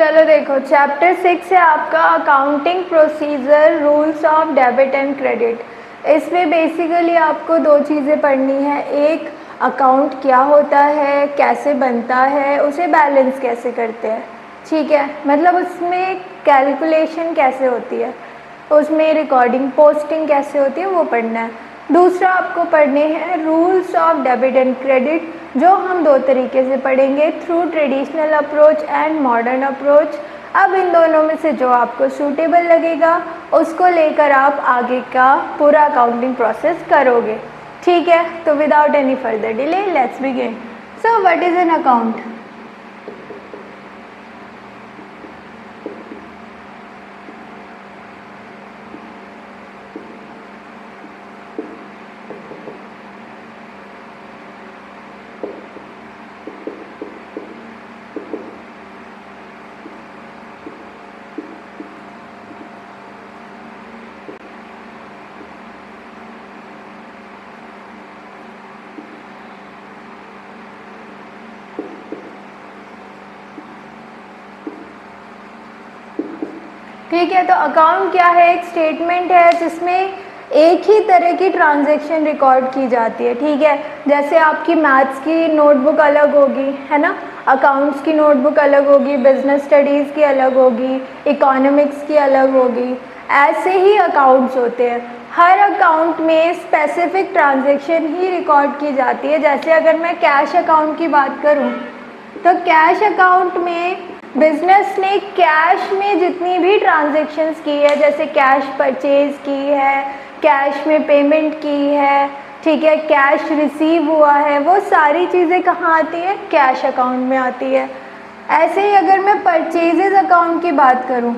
चलो देखो, चैप्टर 6 है आपका accounting procedure, rules of debit and credit. इसमें बेसिकली आपको दो चीज़ें पढ़नी है। एक, अकाउंट क्या होता है, कैसे बनता है, उसे बैलेंस कैसे करते हैं, ठीक है, मतलब उसमें कैलकुलेशन कैसे होती है, उसमें रिकॉर्डिंग पोस्टिंग कैसे होती है, वो पढ़ना है। दूसरा आपको पढ़ने हैं rules of debit and credit, जो हम दो तरीके से पढ़ेंगे, through traditional approach and modern approach. अब इन दोनों में से जो आपको सूटेबल लगेगा उसको लेकर आप आगे का पूरा अकाउंटिंग प्रोसेस करोगे, ठीक है। तो without any further delay let's begin. So what is an account? ठीक है, तो अकाउंट क्या है? एक स्टेटमेंट है जिसमें एक ही तरह की ट्रांजैक्शन रिकॉर्ड की जाती है, ठीक है। जैसे आपकी मैथ्स की नोटबुक अलग होगी, है ना, अकाउंट्स की नोटबुक अलग होगी, बिजनेस स्टडीज़ की अलग होगी, इकोनॉमिक्स की अलग होगी, ऐसे ही अकाउंट्स होते हैं। हर अकाउंट में स्पेसिफिक ट्रांजैक्शन ही रिकॉर्ड की जाती है। जैसे अगर मैं कैश अकाउंट की बात करूँ तो कैश अकाउंट में बिजनेस ने कैश में जितनी भी ट्रांजैक्शंस की है, जैसे कैश परचेज की है, कैश में पेमेंट की है, ठीक है, कैश रिसीव हुआ है, वो सारी चीज़ें कहाँ आती है? कैश अकाउंट में आती है। ऐसे ही अगर मैं परचेजेस अकाउंट की बात करूँ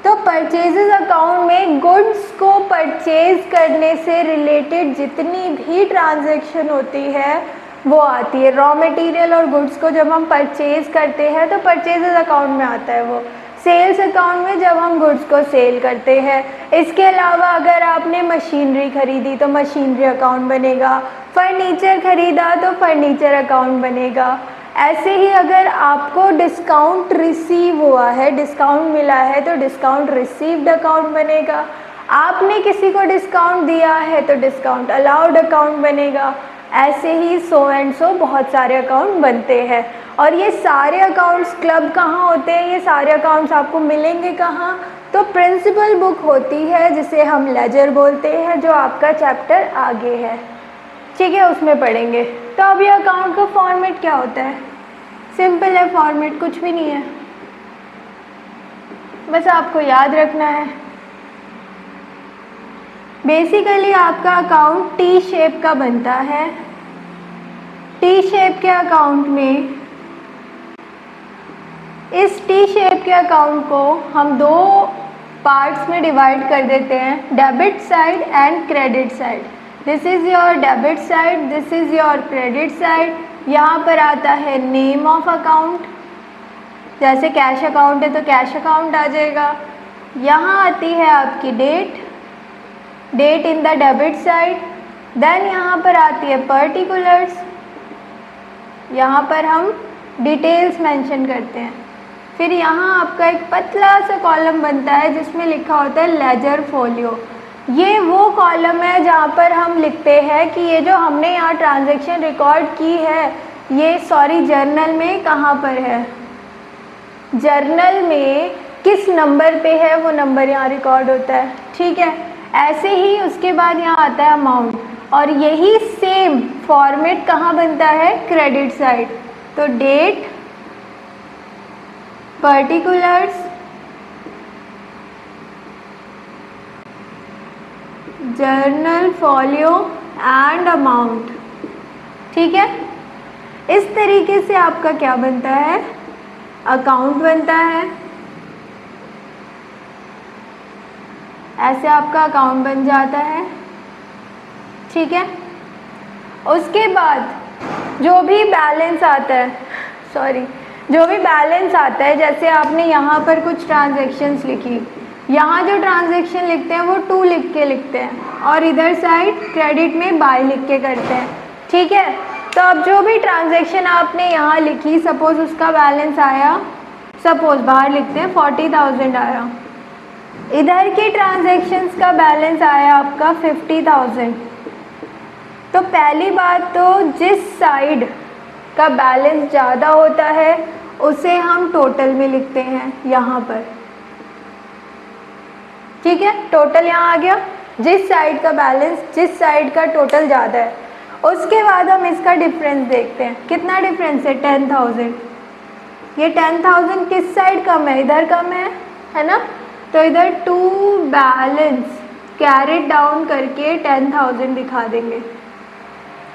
तो परचेजेस अकाउंट में गुड्स को परचेज करने से रिलेटेड जितनी भी ट्रांजैक्शन होती है वो आती है। रॉ मटेरियल और गुड्स को जब हम परचेज करते हैं तो परचेजेस अकाउंट में आता है वो। सेल्स अकाउंट में जब हम गुड्स को सेल करते हैं। इसके अलावा अगर आपने मशीनरी खरीदी तो मशीनरी अकाउंट बनेगा, फर्नीचर खरीदा तो फर्नीचर अकाउंट बनेगा। ऐसे ही अगर आपको डिस्काउंट रिसीव हुआ है, डिस्काउंट मिला है तो डिस्काउंट रिसीव्ड अकाउंट बनेगा। आपने किसी को डिस्काउंट दिया है तो डिस्काउंट अलाउड अकाउंट बनेगा। ऐसे ही सो एंड सो बहुत सारे अकाउंट बनते हैं। और ये सारे अकाउंट्स क्लब कहाँ होते हैं? ये सारे अकाउंट्स आपको मिलेंगे कहाँ? तो प्रिंसिपल बुक होती है जिसे हम लेजर बोलते हैं, जो आपका चैप्टर आगे है, ठीक है, उसमें पढ़ेंगे। तो अब ये अकाउंट का फॉर्मेट क्या होता है? सिंपल है फॉर्मेट, कुछ भी नहीं है, बस आपको याद रखना है। बेसिकली आपका अकाउंट टी शेप का बनता है। टी शेप के अकाउंट में, इस टी शेप के अकाउंट को हम दो पार्ट्स में डिवाइड कर देते हैं, debit side and credit side. This is your debit side, this is your credit side. यहाँ पर आता है नेम ऑफ अकाउंट, जैसे कैश अकाउंट है तो कैश अकाउंट आ जाएगा। यहाँ आती है आपकी date, date in the debit side. Then यहाँ पर आती है पर्टिकुलर्स, यहाँ पर हम डिटेल्स मेंशन करते हैं। फिर यहाँ आपका एक पतला सा कॉलम बनता है जिसमें लिखा होता है लेजर फोलियो। ये वो कॉलम है जहाँ पर हम लिखते हैं कि ये जो हमने यहाँ ट्रांजैक्शन रिकॉर्ड की है, ये जर्नल में कहाँ पर है, जर्नल में किस नंबर पे है, वो नंबर यहाँ रिकॉर्ड होता है, ठीक है। ऐसे ही उसके बाद यहाँ आता है अमाउंट, और यही सेम फॉर्मेट कहाँ बनता है? Credit side. तो date, particulars, journal folio and amount, ठीक है। इस तरीके से आपका क्या बनता है? अकाउंट बनता है। ऐसे आपका अकाउंट बन जाता है, ठीक है। उसके बाद जो भी बैलेंस आता है, जो भी बैलेंस आता है, जैसे आपने यहाँ पर कुछ ट्रांजैक्शंस लिखी, यहाँ जो ट्रांजैक्शन लिखते हैं वो टू लिख के लिखते हैं, और इधर साइड क्रेडिट में बाय लिख के करते हैं, ठीक है। तो अब जो भी ट्रांजैक्शन आपने यहाँ लिखी, सपोज उसका बैलेंस आया सपोज बाहर लिखते हैं 40,000 आया, इधर की ट्रांजैक्शंस का बैलेंस आया आपका 50,000। तो पहली बात तो जिस साइड का बैलेंस ज़्यादा होता है उसे हम टोटल में लिखते हैं यहाँ पर, ठीक है। टोटल यहाँ आ गया, जिस साइड का बैलेंस, जिस साइड का टोटल ज़्यादा है। उसके बाद हम इसका डिफरेंस देखते हैं, कितना डिफरेंस है 10,000। ये 10,000 किस साइड कम है, इधर कम है ना। तो इधर टू बैलेंस कैरिड डाउन करके 10,000 दिखा देंगे,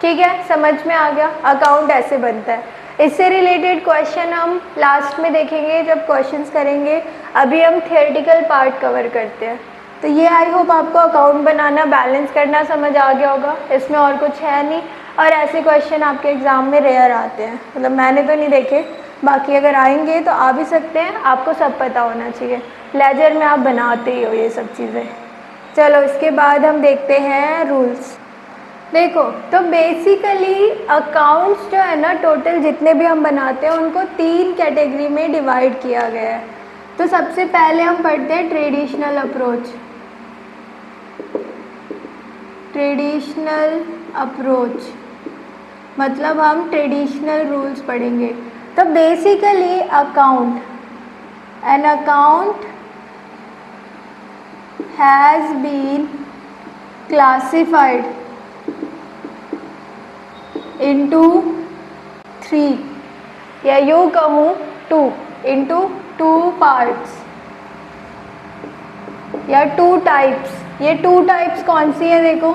ठीक है। समझ में आ गया, अकाउंट ऐसे बनता है। इससे रिलेटेड क्वेश्चन हम लास्ट में देखेंगे जब क्वेश्चंस करेंगे, अभी हम थियोरेटिकल पार्ट कवर करते हैं। तो ये आई होप आपको अकाउंट बनाना, बैलेंस करना समझ आ गया होगा, इसमें और कुछ है नहीं। और ऐसे क्वेश्चन आपके एग्ज़ाम में रेयर आते हैं, मतलब मैंने तो नहीं देखे, बाकी अगर आएंगे तो आ भी सकते हैं, आपको सब पता होना चाहिए। लेजर में आप बनाते ही हो ये सब चीज़ें। चलो इसके बाद हम देखते हैं रूल्स। देखो तो बेसिकली अकाउंट्स जो है ना, टोटल जितने भी हम बनाते हैं उनको 3 कैटेगरी में डिवाइड किया गया है। तो सबसे पहले हम पढ़ते हैं ट्रेडिशनल अप्रोच। ट्रेडिशनल अप्रोच मतलब हम ट्रेडिशनल रूल्स पढ़ेंगे। तो basically account, an account has been classified into 3 या यूँ कहूँ 2 into 2 parts या 2 types। ये 2 types कौन सी है, देखो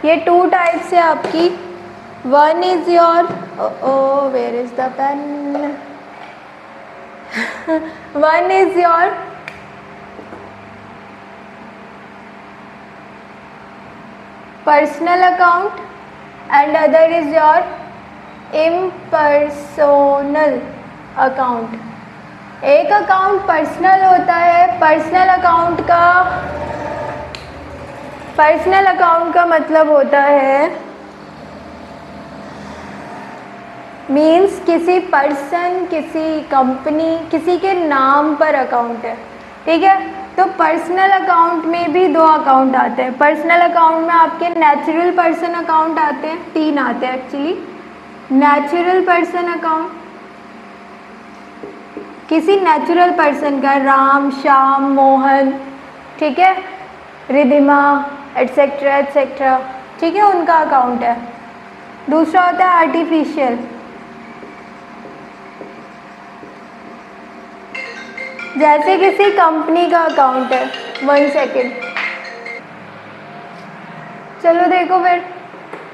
ये 2 types है आपकी। One is your, where is the pen, one is your personal account and other is your impersonal account. एक अकाउंट पर्सनल होता है, पर्सनल अकाउंट का मतलब होता है मीन्स किसी पर्सन, किसी कंपनी, किसी के नाम पर अकाउंट है, ठीक है। तो पर्सनल अकाउंट में भी 2 अकाउंट आते हैं। पर्सनल अकाउंट में आपके नेचुरल पर्सन अकाउंट आते हैं, 3 आते हैं एक्चुअली। नेचुरल पर्सन अकाउंट, किसी नेचुरल पर्सन का, राम, श्याम, मोहन, ठीक है, रिधिमा एटसेट्रा एटसेट्रा, ठीक है, उनका अकाउंट है। दूसरा होता है आर्टिफिशियल, जैसे किसी कंपनी का अकाउंट है। 1 सेकेंड, चलो देखो फिर।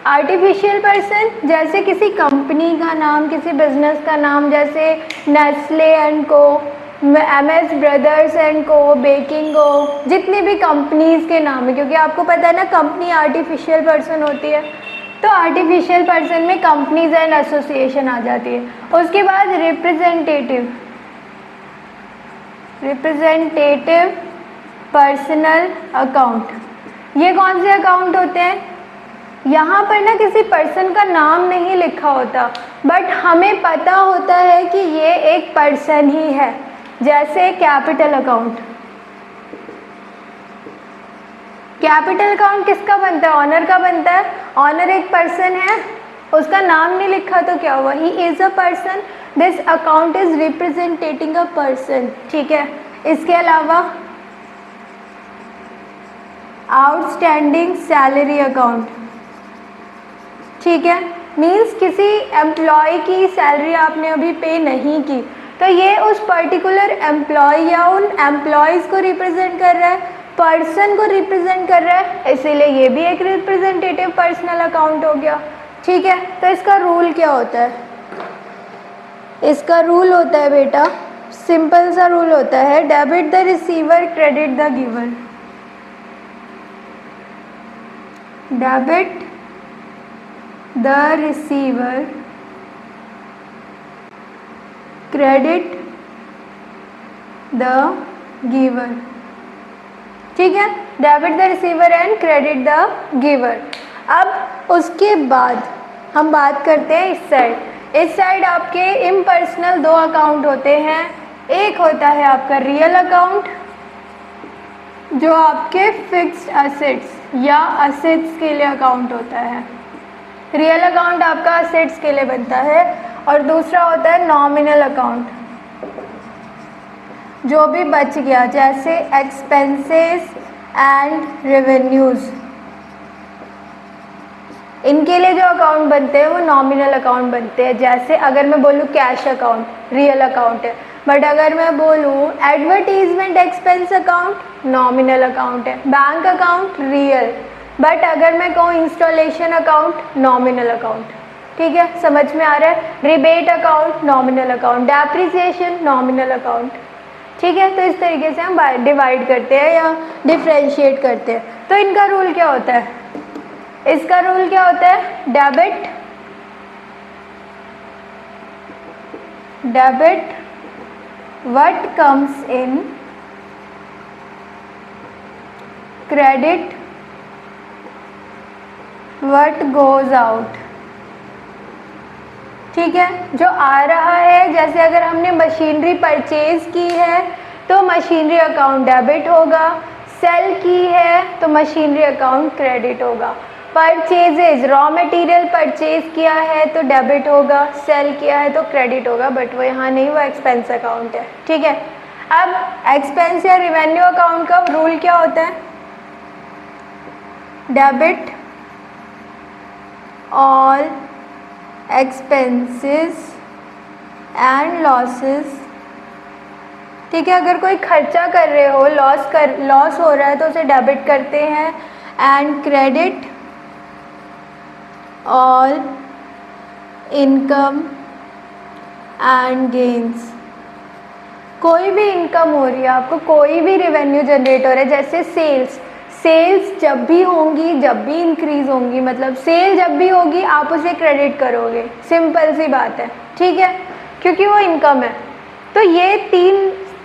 आर्टिफिशियल पर्सन जैसे किसी कंपनी का नाम, किसी बिजनेस का नाम, जैसे नेस्ले एंड को, MS ब्रदर्स एंड को, बेकिंगो, जितनी भी कंपनीज़ के नाम है, क्योंकि आपको पता है ना कंपनी आर्टिफिशियल पर्सन होती है। तो आर्टिफिशियल पर्सन में कंपनीज एंड एसोसिएशन आ जाती है। उसके बाद रिप्रेजेंटेटिव पर्सनल अकाउंट। ये कौन से अकाउंट होते हैं? यहाँ पर ना किसी पर्सन का नाम नहीं लिखा होता, बट हमें पता होता है कि ये एक पर्सन ही है। जैसे कैपिटल अकाउंट, कैपिटल अकाउंट किसका बनता है? ऑनर का बनता है। ऑनर एक पर्सन है, उसका नाम नहीं लिखा तो क्या हुआ? He is a person, this account is representing a person, ठीक है। इसके अलावा आउटस्टैंडिंग सैलरी अकाउंट, ठीक है, मीन्स किसी एम्प्लॉय की सैलरी आपने अभी पे नहीं की, तो ये उस पर्टिकुलर एम्प्लॉय या उन एम्प्लॉयज़ को रिप्रेजेंट कर रहा है, पर्सन को रिप्रेजेंट कर रहा है, इसीलिए ये भी एक रिप्रेजेंटेटिव पर्सनल अकाउंट हो गया, ठीक है। तो इसका रूल क्या होता है? इसका रूल होता है बेटा, सिंपल सा रूल होता है, debit the receiver, credit the giver. Debit the receiver, credit the giver, ठीक है। Debit the receiver and credit the giver. अब उसके बाद हम बात करते हैं इस साइड, इस साइड आपके इम्पर्सनल 2 अकाउंट होते हैं। एक होता है आपका रियल अकाउंट जो आपके फिक्स्ड असेट्स या असेट्स के लिए अकाउंट होता है। रियल अकाउंट आपका असेट्स के लिए बनता है। और दूसरा होता है नॉमिनल अकाउंट, जो भी बच गया, जैसे एक्सपेंसेस एंड रेवेन्यूज़, इनके लिए जो अकाउंट बनते हैं वो नॉमिनल अकाउंट बनते हैं। जैसे अगर मैं बोलूँ कैश अकाउंट रियल अकाउंट है, बट अगर मैं बोलूँ advertisement expense account nominal account है। बैंक अकाउंट रियल, बट अगर मैं कहूँ इंस्टॉलेशन अकाउंट नॉमिनल अकाउंट। ठीक है, समझ में आ रहा है? Rebate account nominal account, depreciation nominal account. ठीक है, तो इस तरीके से हम डिवाइड करते हैं या डिफ्रेंशिएट करते हैं। तो इनका रूल क्या होता है? इसका रूल क्या होता है? Debit what comes in, credit what goes out. ठीक है, जो आ रहा है, जैसे अगर हमने मशीनरी परचेज की है तो मशीनरी अकाउंट डेबिट होगा, सेल की है तो मशीनरी अकाउंट क्रेडिट होगा। परचेजेज, रॉ मटेरियल परचेज किया है तो डेबिट होगा, सेल किया है तो क्रेडिट होगा, बट वो यहाँ नहीं, वो एक्सपेंस अकाउंट है। ठीक है, अब एक्सपेंस या रेवेन्यू अकाउंट का रूल क्या होता है? Debit all expenses and losses. ठीक है, अगर कोई खर्चा कर रहे हो, लॉस हो रहा है तो उसे डेबिट करते हैं। And credit all income and gains. कोई भी इनकम हो रही है आपको, कोई भी रेवेन्यू जनरेट हो रहा है, जैसे सेल्स जब भी होंगी, जब भी इंक्रीज होंगी, मतलब सेल जब भी होगी आप उसे क्रेडिट करोगे, सिंपल सी बात है। ठीक है, क्योंकि वो इनकम है। तो ये 3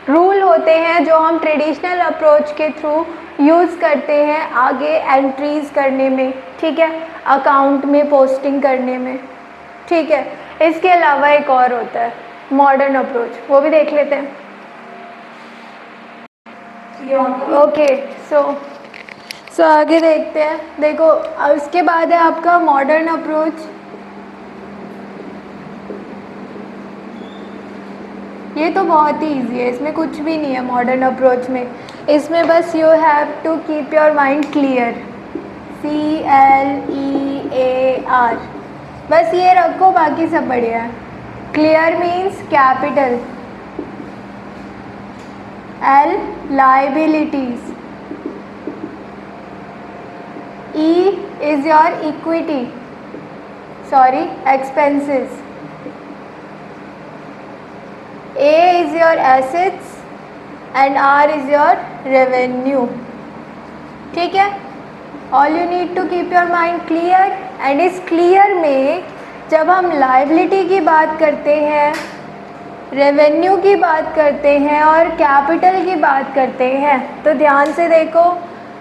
रूल होते हैं जो हम ट्रेडिशनल अप्रोच के थ्रू यूज़ करते हैं आगे एंट्रीज करने में। ठीक है, अकाउंट में पोस्टिंग करने में। ठीक है, इसके अलावा एक और होता है मॉडर्न अप्रोच, वो भी देख लेते हैं। ओके, सो आगे देखते हैं। देखो, उसके बाद है आपका मॉडर्न अप्रोच। ये तो बहुत ही ईजी है, इसमें कुछ भी नहीं है मॉडर्न अप्रोच में। इसमें बस you have to keep your mind clear, CLEAR, बस ये रखो, बाकी सब बढ़िया है। Clear means capital, L liabilities, E is your equity, sorry expenses, A is your assets and R is your revenue. ठीक है, all you need to keep your mind clear. And इस क्लियर में जब हम लाइबिलिटी की बात करते हैं, रेवेन्यू की बात करते हैं और कैपिटल की बात करते हैं, तो ध्यान से देखो,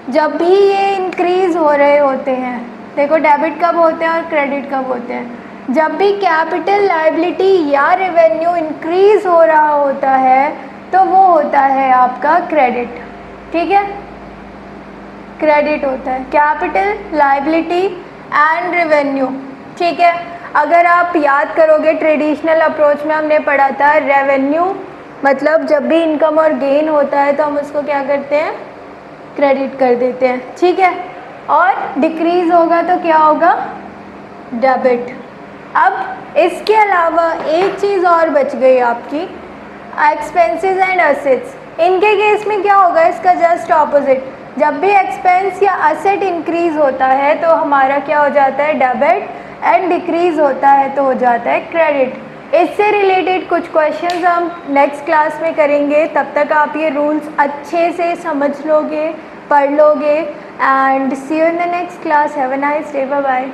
जब भी ये इंक्रीज़ हो रहे होते हैं, देखो डेबिट कब होते हैं और क्रेडिट कब होते हैं, जब भी कैपिटल, लाइबिलिटी या रेवेन्यू इंक्रीज़ हो रहा होता है तो वो होता है आपका क्रेडिट। ठीक है, क्रेडिट होता है कैपिटल, लाइबिलिटी एंड रेवेन्यू। ठीक है, अगर आप याद करोगे ट्रेडिशनल अप्रोच में हमने पढ़ा था रेवेन्यू मतलब जब भी इनकम और गेन होता है तो हम उसको क्या करते हैं? क्रेडिट कर देते हैं। ठीक है, और डिक्रीज़ होगा तो क्या होगा? डेबिट। अब इसके अलावा एक चीज़ और बच गई आपकी, एक्सपेंसेस एंड असेट्स। इनके केस में क्या होगा? इसका जस्ट ऑपोजिट, जब भी एक्सपेंस या असेट इंक्रीज़ होता है तो हमारा क्या हो जाता है? डेबिट, एंड डिक्रीज़ होता है तो हो जाता है क्रेडिट। इससे रिलेटेड कुछ क्वेश्चंस हम नेक्स्ट क्लास में करेंगे, तब तक आप ये रूल्स अच्छे से समझ लोगे, पढ़ लोगे। And see you in the next class. Have a nice day, bye bye.